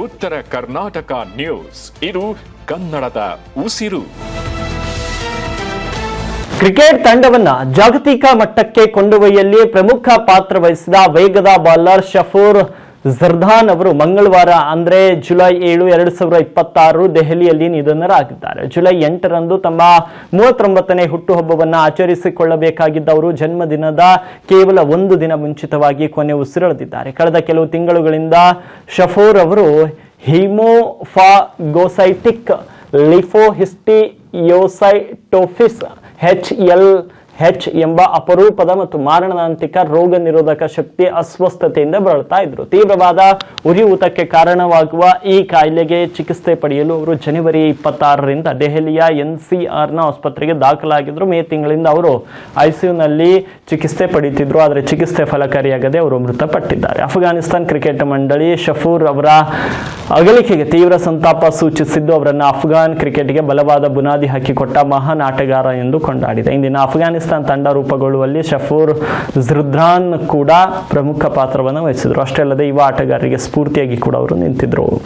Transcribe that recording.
ಉತ್ತರ ಕರ್ನಾಟಕ ನ್ಯೂಸ್, ಇದು ಕನ್ನಡದ ಉಸಿರು. ಕ್ರಿಕೆಟ್ ತಂಡವನ್ನ ಜಾಗತಿಕ ಮಟ್ಟಕ್ಕೆ ಕೊಂಡೊಯ್ಯುವಲ್ಲಿ ಪ್ರಮುಖ ಪಾತ್ರ ವಹಿಸಿದ ವೇಗದ ಬಾಲರ್ ಶಫೂರ್ ಜರ್ದಾನ್ ಅವರು ಮಂಗಳವಾರ ಅಂದ್ರೆ ಜುಲೈ 7, 2026 ದೆಹಲಿಯಲ್ಲಿ ನಿಧನರಾಗಿದ್ದಾರೆ. ಜುಲೈ 8ರಂದು ತಮ್ಮ 39ನೇ ಹುಟ್ಟುಹಬ್ಬವನ್ನು ಆಚರಿಸಿಕೊಳ್ಳಬೇಕಾಗಿದ್ದ ಅವರು ಜನ್ಮದಿನದ ಕೇವಲ 1 ದಿನ ಮುಂಚಿತವಾಗಿ ಕೊನೆ ಉಸಿರೆಳೆದಿದ್ದಾರೆ. ಕಳೆದ ಕೆಲವು ತಿಂಗಳುಗಳಿಂದ ಶಫೂರ್ ಅವರು ಹಿಮೋಫಾಗೋಸೈಟಿಕ್ ಲಿಫೋಹಿಸ್ಟಿಯೋಸೈಟೋಸಿಸ್ HLH ಎಂಬ ಅಪರೂಪದ ಮತ್ತು ಮಾರಣಾಂತಿಕ ರೋಗ ನಿರೋಧಕ ಶಕ್ತಿ ಅಸ್ವಸ್ಥತೆಯಿಂದ ಬಳಲ್ತಾ ಇದ್ರು. ತೀವ್ರವಾದ ಉರಿಯೂತಕ್ಕೆ ಕಾರಣವಾಗುವ ಈ ಕಾಯಿಲೆಗೆ ಚಿಕಿತ್ಸೆ ಪಡೆಯಲು ಅವರು ಜನವರಿ 26ರಿಂದ ದೆಹಲಿಯ NCRನ ಆಸ್ಪತ್ರೆಗೆ ದಾಖಲಾಗಿದ್ರು. ಮೇ ತಿಂಗಳಿಂದ ಅವರು ICUನಲ್ಲಿ ಚಿಕಿತ್ಸೆ ಪಡೆಯುತ್ತಿದ್ರು. ಆದರೆ ಚಿಕಿತ್ಸೆ ಫಲಕಾರಿಯಾಗದೆ ಅವರು ಮೃತಪಟ್ಟಿದ್ದಾರೆ. ಅಫ್ಘಾನಿಸ್ತಾನ್ ಕ್ರಿಕೆಟ್ ಮಂಡಳಿ ಶಫೂರ್ ಅವರ ಅಗಲಿಕೆಗೆ ತೀವ್ರ ಸಂತಾಪ ಸೂಚಿಸಿದ್ದು, ಅವರನ್ನು ಅಫ್ಘಾನ್ ಕ್ರಿಕೆಟ್ಗೆ ಬಲವಾದ ಬುನಾದಿ ಹಾಕಿಕೊಟ್ಟ ಮಹಾನ್ ಆಟಗಾರ ಎಂದು ಕೊಂಡಾಡಿದೆ. ಇಂದಿನ ಅಫ್ಘಾನಿಸ್ತಾನ್ ತಂಡ ರೂಪುಗೊಳ್ಳುವಲ್ಲಿ ಶಫೂರ್ ಜರ್ದಾನ್ ಕೂಡ ಪ್ರಮುಖ ಪಾತ್ರವನ್ನು ವಹಿಸಿದರು. ಅಷ್ಟೇ ಅಲ್ಲದೆ ಯುವ ಆಟಗಾರರಿಗೆ ಸ್ಫೂರ್ತಿಯಾಗಿ ಕೂಡ ಅವರು ನಿಂತಿದ್ರು.